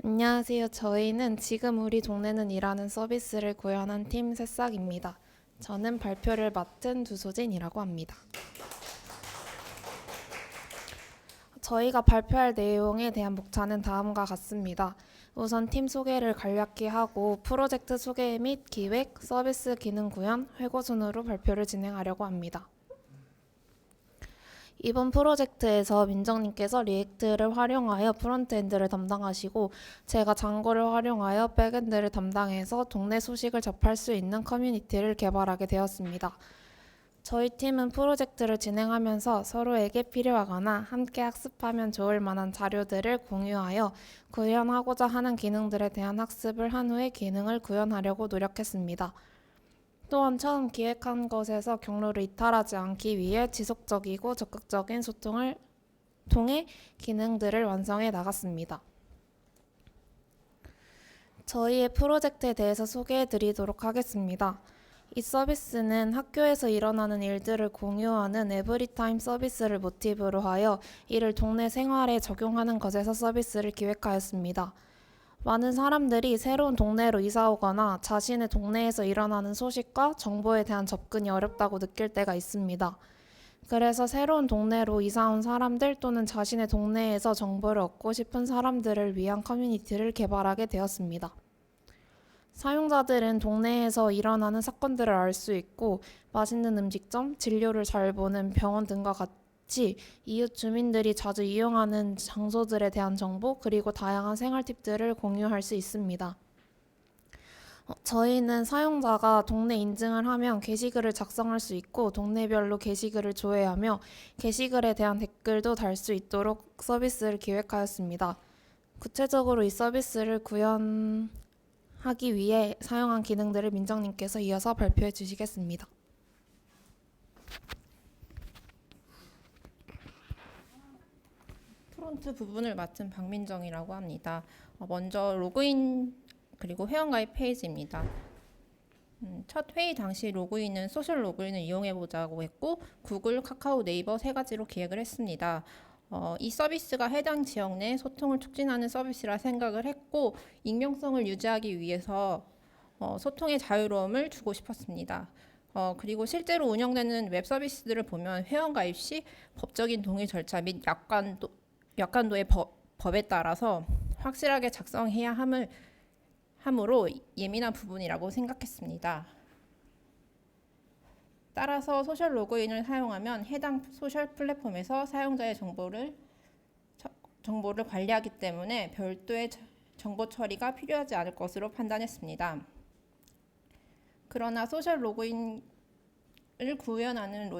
안녕하세요. 저희는 지금 우리 동네는 이라는 서비스를 구현한 팀 새싹입니다. 저는 발표를 맡은 두소진이라고 합니다. 저희가 발표할 내용에 대한 목차는 다음과 같습니다. 우선 팀 소개를 간략히 하고 프로젝트 소개 및 기획, 서비스 기능 구현, 회고 순으로 발표를 진행하려고 합니다. 이번 프로젝트에서 민정님께서 리액트를 활용하여 프론트엔드를 담당하시고 제가 장고를 활용하여 백엔드를 담당해서 동네 소식을 접할 수 있는 커뮤니티를 개발하게 되었습니다. 저희 팀은 프로젝트를 진행하면서 서로에게 필요하거나 함께 학습하면 좋을 만한 자료들을 공유하여 구현하고자 하는 기능들에 대한 학습을 한 후에 기능을 구현하려고 노력했습니다. 또한 처음 기획한 것에서 경로를 이탈하지 않기 위해 지속적이고 적극적인 소통을 통해 기능들을 완성해 나갔습니다. 저희의 프로젝트에 대해서 소개해 드리도록 하겠습니다. 이 서비스는 학교에서 일어나는 일들을 공유하는 에브리타임 서비스를 모티브로 하여 이를 동네 생활에 적용하는 것에서 서비스를 기획하였습니다. 많은 사람들이 새로운 동네로 이사 오거나 자신의 동네에서 일어나는 소식과 정보에 대한 접근이 어렵다고 느낄 때가 있습니다. 그래서 새로운 동네로 이사 온 사람들 또는 자신의 동네에서 정보를 얻고 싶은 사람들을 위한 커뮤니티를 개발하게 되었습니다. 사용자들은 동네에서 일어나는 사건들을 알 수 있고 맛있는 음식점, 진료를 잘 보는 병원 등과 같이 이웃 주민들이 자주 이용하는 장소들에 대한 정보 그리고 다양한 생활 팁들을 공유할 수 있습니다. 저희는 사용자가 동네 인증을 하면 게시글을 작성할 수 있고 동네별로 게시글을 조회하며 게시글에 대한 댓글도 달 수 있도록 서비스를 기획하였습니다. 구체적으로 이 서비스를 구현하기 위해 사용한 기능들을 민정님께서 이어서 발표해 주시겠습니다. 프론트 부분을 맡은 박민정이라고 합니다. 먼저 로그인 그리고 회원가입 페이지입니다. 첫 회의 당시 로그인은 소셜 로그인을 이용해 보자고 했고 구글, 카카오, 네이버 세 가지로 기획을 했습니다. 이 서비스가 해당 지역 내 소통을 촉진하는 서비스라 생각을 했고 익명성을 유지하기 위해서 소통의 자유로움을 주고 싶었습니다. 그리고 실제로 운영되는 웹 서비스들을 보면 회원가입 시 법적인 동의 절차 및 약관도의 법에 따라서 확실하게 작성해야 함으로 예민한 부분이라고 생각했습니다. 따라서 소셜 로그인을 사용하면 해당 소셜 플랫폼에서 사용자의 정보를 관리하기 때문에 별도의 정보 처리가 필요하지 않을 것으로 판단했습니다. 그러나 소셜 로그인을 구현하는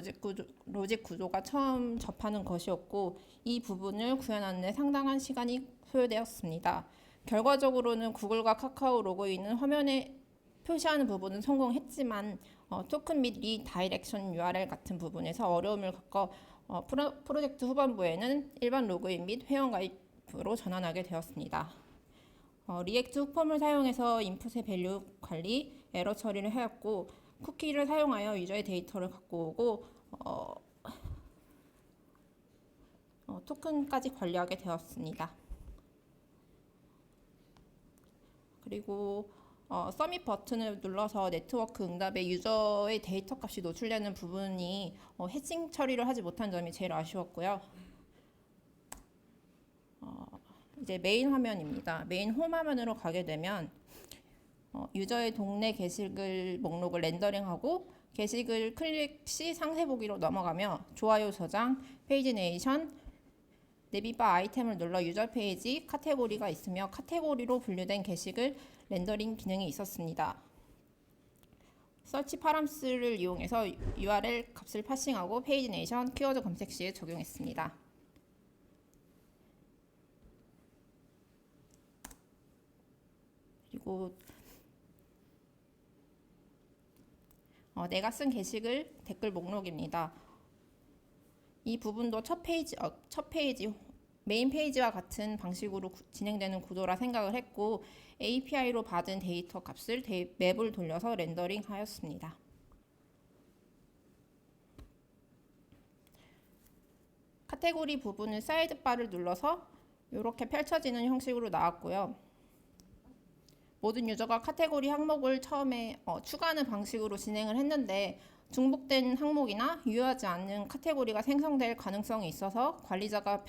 로직 구조가 처음 접하는 것이었고 이 부분을 구현하는 데 상당한 시간이 소요되었습니다. 결과적으로는 구글과 카카오 로그인은 화면에 표시하는 부분은 성공했지만 토큰 및 리다이렉션 URL 같은 부분에서 어려움을 겪어 프로젝트 후반부에는 일반 로그인 및 회원가입으로 전환하게 되었습니다. 리액트 훅폼을 사용해서 인풋의 밸류 관리, 에러 처리를 하였고 쿠키를 사용하여 유저의 데이터를 갖고 오고 토큰까지 관리하게 되었습니다. 그리고 서밋 버튼을 눌러서 네트워크 응답에 유저의 데이터 값이 노출되는 부분이 해칭 처리를 하지 못한 점이 제일 아쉬웠고요. 이제 메인 화면입니다. 메인 홈 화면으로 가게 되면 유저의 동네 게시글 목록을 렌더링하고 게시글 클릭 시 상세 보기로 넘어가며 좋아요 저장, 페이지네이션, 네비바 아이템을 눌러 유저 페이지 카테고리가 있으며 카테고리로 분류된 게시글 렌더링 기능이 있었습니다. 서치 파람스를 이용해서 URL 값을 파싱하고 페이지네이션 키워드 검색 시에 적용했습니다. 그리고 내가 쓴 게시글 댓글 목록입니다. 이 부분도 첫 페이지 메인 페이지와 같은 방식으로 진행되는 구조라 생각을 했고 API로 받은 데이터 값을 맵을 돌려서 렌더링 하였습니다. 카테고리 부분은 사이드바를 눌러서 이렇게 펼쳐지는 형식으로 나왔고요. 모든 유저가 카테고리 항목을 처음에 추가하는 방식으로 진행을 했는데 중복된 항목이나 유효하지 않는 카테고리가 생성될 가능성이 있어서 관리자가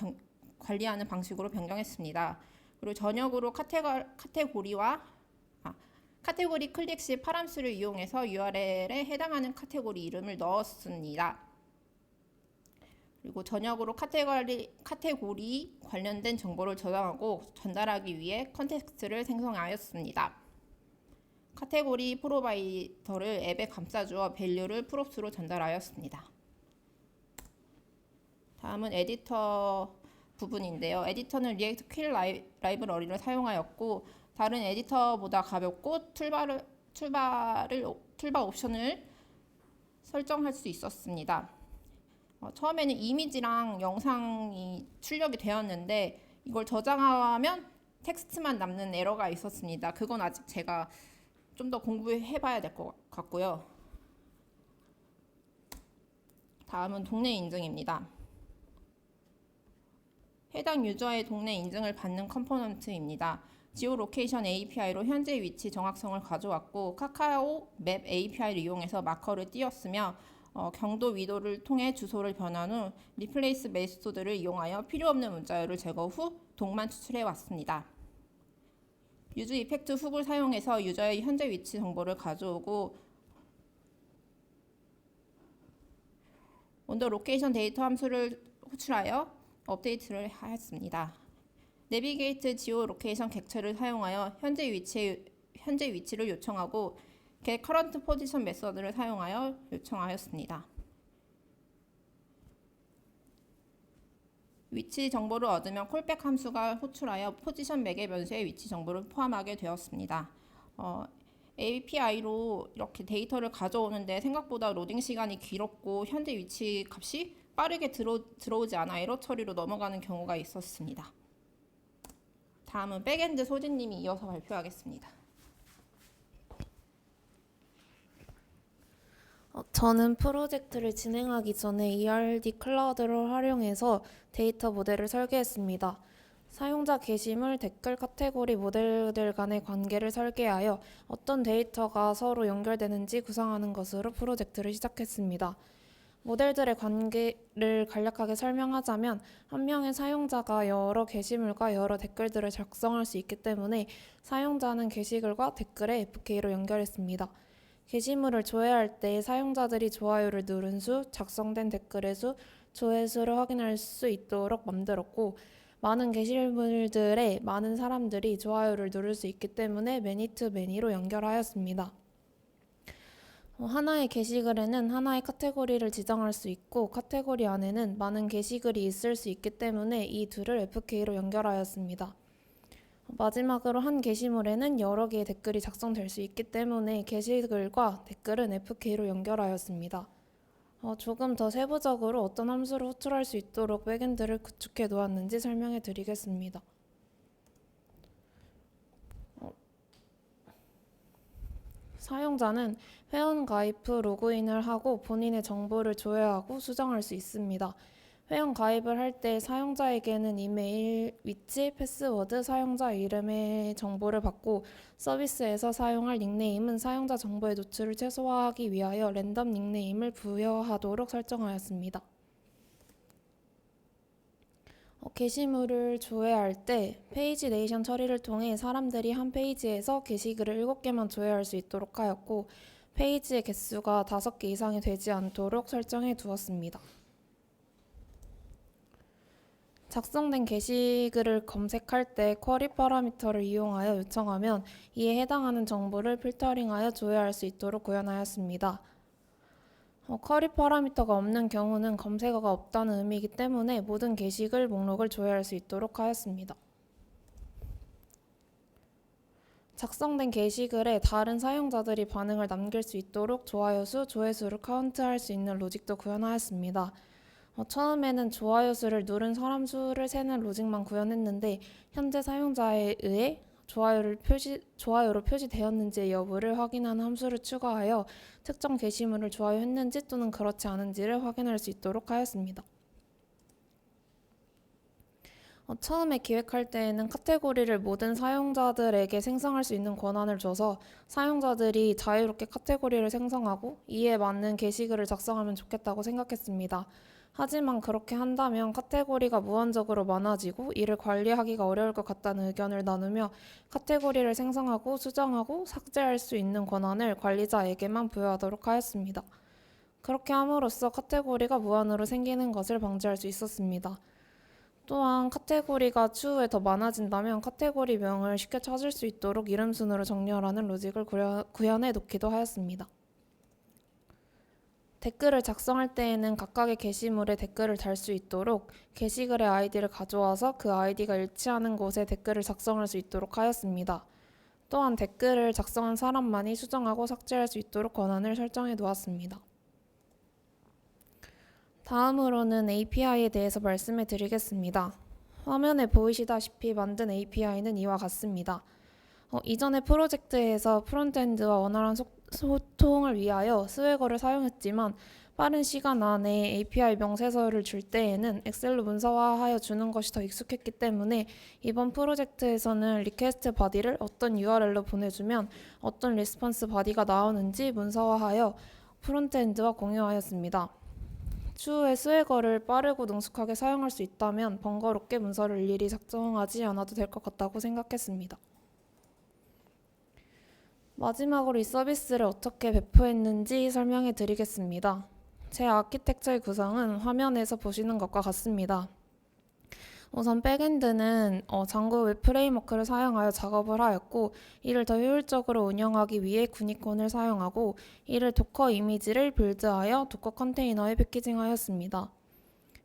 관리하는 방식으로 변경했습니다. 그리고 전역으로 카테고리 클릭 시 파람수를 이용해서 URL에 해당하는 카테고리 이름을 넣었습니다. 그리고 전역으로 카테고리 관련된 정보를 저장하고 전달하기 위해 컨텍스트를 생성하였습니다. 카테고리 프로바이더를 앱에 감싸주어 밸류를 프롭스로 전달하였습니다. 다음은 에디터 부분인데요. 에디터는 리액트 퀼 라이브러리를 사용하였고 다른 에디터보다 가볍고 툴바 옵션을 설정할 수 있었습니다. 처음에는 이미지랑 영상이 출력이 되었는데 이걸 저장하면 텍스트만 남는 에러가 있었습니다. 그건 아직 제가 좀 더 공부해 봐야 될 것 같고요. 다음은 동네 인증입니다. 해당 유저의 동네 인증을 받는 컴포넌트입니다. 지오로케이션 API로 현재 위치 정확성을 가져왔고 카카오 맵 API를 이용해서 마커를 띄웠으며 경도 위도를 통해 주소를 변환 후 리플레이스 메소드를 이용하여 필요 없는 문자열을 제거 후 동만 추출해 왔습니다. 유즈 이펙트 훅을 사용해서 유저의 현재 위치 정보를 가져오고 온더 로케이션 데이터 함수를 호출하여 업데이트를 하였습니다. 내비게이트 지오 로케이션 객체를 사용하여 현재 위치를 요청하고 get current position 메서드를 사용하여 요청하였습니다. 위치 정보를 얻으면 콜백 함수가 호출하여 포지션 맥의 변수에 위치 정보를 포함하게 되었습니다. API로 이렇게 데이터를 가져오는데 생각보다 로딩 시간이 길었고 현재 위치 값이 빠르게 들어오지 않아 에러 처리로 넘어가는 경우가 있었습니다. 다음은 백엔드 소진님이 이어서 발표하겠습니다. 저는 프로젝트를 진행하기 전에 ERD 클라우드를 활용해서 데이터 모델을 설계했습니다. 사용자 게시물, 댓글, 카테고리 모델들 간의 관계를 설계하여 어떤 데이터가 서로 연결되는지 구상하는 것으로 프로젝트를 시작했습니다. 모델들의 관계를 간략하게 설명하자면 한 명의 사용자가 여러 게시물과 여러 댓글들을 작성할 수 있기 때문에 사용자는 게시글과 댓글에 FK로 연결했습니다. 게시물을 조회할 때 사용자들이 좋아요를 누른 수, 작성된 댓글의 수, 조회수를 확인할 수 있도록 만들었고 많은 게시물들에 많은 사람들이 좋아요를 누를 수 있기 때문에 매니 투 매니로 연결하였습니다. 하나의 게시글에는 하나의 카테고리를 지정할 수 있고 카테고리 안에는 많은 게시글이 있을 수 있기 때문에 이 둘을 FK로 연결하였습니다. 마지막으로 한 게시물에는 여러 개의 댓글이 작성될 수 있기 때문에 게시글과 댓글은 FK로 연결하였습니다. 조금 더 세부적으로 어떤 함수를 호출할 수 있도록 백엔드를 구축해 놓았는지 설명해 드리겠습니다. 사용자는 회원 가입 후 로그인을 하고 본인의 정보를 조회하고 수정할 수 있습니다. 회원 가입을 할 때 사용자에게는 이메일, 위치, 패스워드, 사용자 이름의 정보를 받고 서비스에서 사용할 닉네임은 사용자 정보의 노출을 최소화하기 위하여 랜덤 닉네임을 부여하도록 설정하였습니다. 게시물을 조회할 때 페이지 네이션 처리를 통해 사람들이 한 페이지에서 게시글을 7개만 조회할 수 있도록 하였고 페이지의 개수가 5개 이상이 되지 않도록 설정해 두었습니다. 작성된 게시글을 검색할 때 쿼리 파라미터를 이용하여 요청하면 이에 해당하는 정보를 필터링하여 조회할 수 있도록 구현하였습니다. 쿼리 파라미터가 없는 경우는 검색어가 없다는 의미이기 때문에 모든 게시글 목록을 조회할 수 있도록 하였습니다. 작성된 게시글에 다른 사용자들이 반응을 남길 수 있도록 좋아요 수, 조회수를 카운트할 수 있는 로직도 구현하였습니다. 처음에는 좋아요 수를 누른 사람 수를 세는 로직만 구현했는데 현재 사용자에 의해 좋아요로 표시되었는지의 여부를 확인하는 함수를 추가하여 특정 게시물을 좋아요했는지 또는 그렇지 않은지를 확인할 수 있도록 하였습니다. 처음에 기획할 때에는 카테고리를 모든 사용자들에게 생성할 수 있는 권한을 줘서 사용자들이 자유롭게 카테고리를 생성하고 이에 맞는 게시글을 작성하면 좋겠다고 생각했습니다. 하지만 그렇게 한다면 카테고리가 무한적으로 많아지고 이를 관리하기가 어려울 것 같다는 의견을 나누며 카테고리를 생성하고 수정하고 삭제할 수 있는 권한을 관리자에게만 부여하도록 하였습니다. 그렇게 함으로써 카테고리가 무한으로 생기는 것을 방지할 수 있었습니다. 또한 카테고리가 추후에 더 많아진다면 카테고리명을 쉽게 찾을 수 있도록 이름순으로 정렬하는 로직을 구현해 놓기도 하였습니다. 댓글을 작성할 때에는 각각의 게시물에 댓글을 달 수 있도록 게시글의 아이디를 가져와서 그 아이디가 일치하는 곳에 댓글을 작성할 수 있도록 하였습니다. 또한 댓글을 작성한 사람만이 수정하고 삭제할 수 있도록 권한을 설정해 놓았습니다. 다음으로는 API에 대해서 말씀해 드리겠습니다. 화면에 보이시다시피 만든 API는 이와 같습니다. 이전의 프로젝트에서 프론트엔드와 원활한 소통을 위하여 스웨거를 사용했지만 빠른 시간 안에 API 명세서를 줄 때에는 엑셀로 문서화하여 주는 것이 더 익숙했기 때문에 이번 프로젝트에서는 리퀘스트 바디를 어떤 URL로 보내주면 어떤 리스폰스 바디가 나오는지 문서화하여 프론트엔드와 공유하였습니다. 추후에 스웨거를 빠르고 능숙하게 사용할 수 있다면 번거롭게 문서를 일일이 작성하지 않아도 될 것 같다고 생각했습니다. 마지막으로 이 서비스를 어떻게 배포했는지 설명해 드리겠습니다. 제 아키텍처의 구성은 화면에서 보시는 것과 같습니다. 우선 백엔드는 장고 웹 프레임워크를 사용하여 작업을 하였고 이를 더 효율적으로 운영하기 위해 구니콘을 사용하고 이를 도커 이미지를 빌드하여 도커 컨테이너에 패키징하였습니다.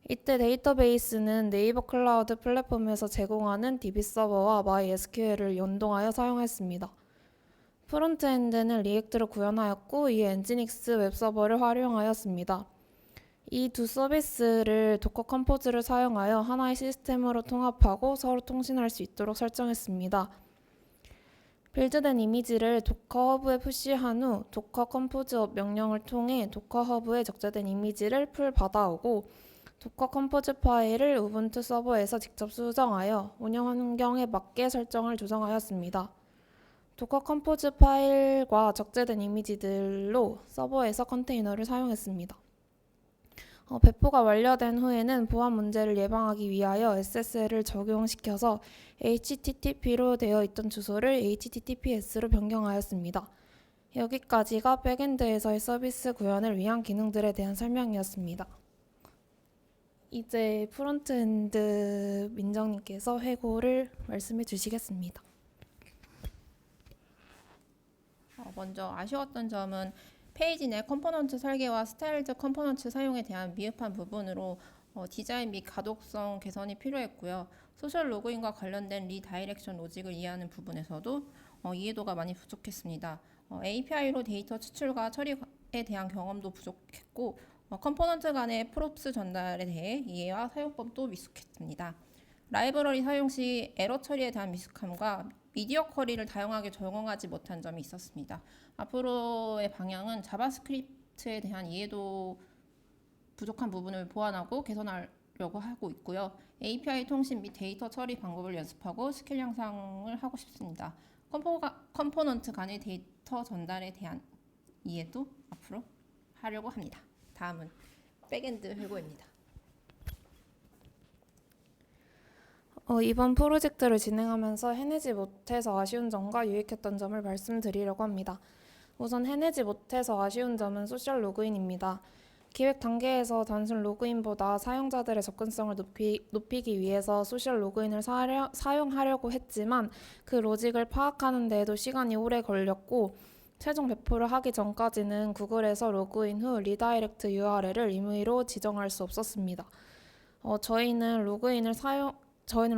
이때 데이터베이스는 네이버 클라우드 플랫폼에서 제공하는 DB 서버와 MySQL을 연동하여 사용했습니다. 프론트엔드는 리액트로 구현하였고 이에 엔지닉스 웹서버를 활용하였습니다. 이 두 서비스를 도커 컴포즈를 사용하여 하나의 시스템으로 통합하고 서로 통신할 수 있도록 설정했습니다. 빌드된 이미지를 도커 허브에 푸시한 후 도커 컴포즈 명령을 통해 도커 허브에 적재된 이미지를 풀 받아오고 도커 컴포즈 파일을 우분투 서버에서 직접 수정하여 운영 환경에 맞게 설정을 조정하였습니다. 도커 컴포즈 파일과 적재된 이미지들로 서버에서 컨테이너를 사용했습니다. 배포가 완료된 후에는 보안 문제를 예방하기 위하여 SSL을 적용시켜서 HTTP로 되어 있던 주소를 HTTPS로 변경하였습니다. 여기까지가 백엔드에서의 서비스 구현을 위한 기능들에 대한 설명이었습니다. 이제 프론트엔드 민정님께서 회고를 말씀해 주시겠습니다. 먼저 아쉬웠던 점은 페이지 내 컴포넌트 설계와 스타일드 컴포넌트 사용에 대한 미흡한 부분으로 디자인 및 가독성 개선이 필요했고요. 소셜 로그인과 관련된 리다이렉션 로직을 이해하는 부분에서도 이해도가 많이 부족했습니다. API로 데이터 추출과 처리에 대한 경험도 부족했고 컴포넌트 간의 프롭스 전달에 대해 이해와 사용법도 미숙했습니다. 라이브러리 사용 시 에러 처리에 대한 미숙함과 미디어 쿼리를 다양하게 적용하지 못한 점이 있었습니다. 앞으로의 방향은 자바스크립트에 대한 이해도 부족한 부분을 보완하고 개선하려고 하고 있고요. API 통신 및 데이터 처리 방법을 연습하고 스킬 향상을 하고 싶습니다. 컴포넌트 간의 데이터 전달에 대한 이해도 앞으로 하려고 합니다. 다음은 백엔드 회고입니다. 이번 프로젝트를 진행하면서 해내지 못해서 아쉬운 점과 유익했던 점을 말씀드리려고 합니다. 우선 해내지 못해서 아쉬운 점은 소셜 로그인입니다. 기획 단계에서 단순 로그인보다 사용자들의 접근성을 높이기 위해서 소셜 로그인을 사용하려고 했지만 그 로직을 파악하는 데에도 시간이 오래 걸렸고 최종 배포를 하기 전까지는 구글에서 로그인 후 리다이렉트 URL을 임의로 지정할 수 없었습니다. 저희는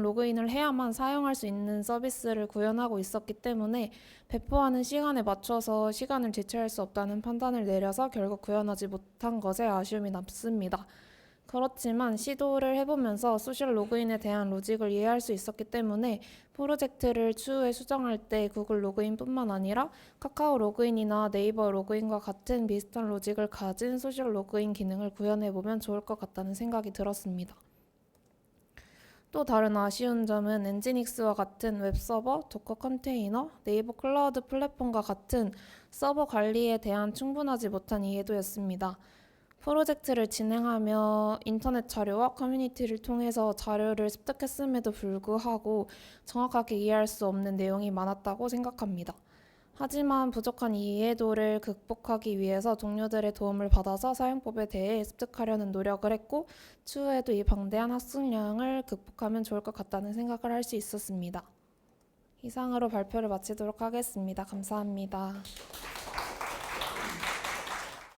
로그인을 해야만 사용할 수 있는 서비스를 구현하고 있었기 때문에 배포하는 시간에 맞춰서 시간을 지체할 수 없다는 판단을 내려서 결국 구현하지 못한 것에 아쉬움이 남습니다. 그렇지만 시도를 해보면서 소셜 로그인에 대한 로직을 이해할 수 있었기 때문에 프로젝트를 추후에 수정할 때 구글 로그인뿐만 아니라 카카오 로그인이나 네이버 로그인과 같은 비슷한 로직을 가진 소셜 로그인 기능을 구현해보면 좋을 것 같다는 생각이 들었습니다. 또 다른 아쉬운 점은 엔지닉스와 같은 웹서버, 도커 컨테이너, 네이버 클라우드 플랫폼과 같은 서버 관리에 대한 충분하지 못한 이해도였습니다. 프로젝트를 진행하며 인터넷 자료와 커뮤니티를 통해서 자료를 습득했음에도 불구하고 정확하게 이해할 수 없는 내용이 많았다고 생각합니다. 하지만 부족한 이해도를 극복하기 위해서 동료들의 도움을 받아서 사용법에 대해 습득하려는 노력을 했고, 추후에도 이 방대한 학습량을 극복하면 좋을 것 같다는 생각을 할 수 있었습니다. 이상으로 발표를 마치도록 하겠습니다. 감사합니다.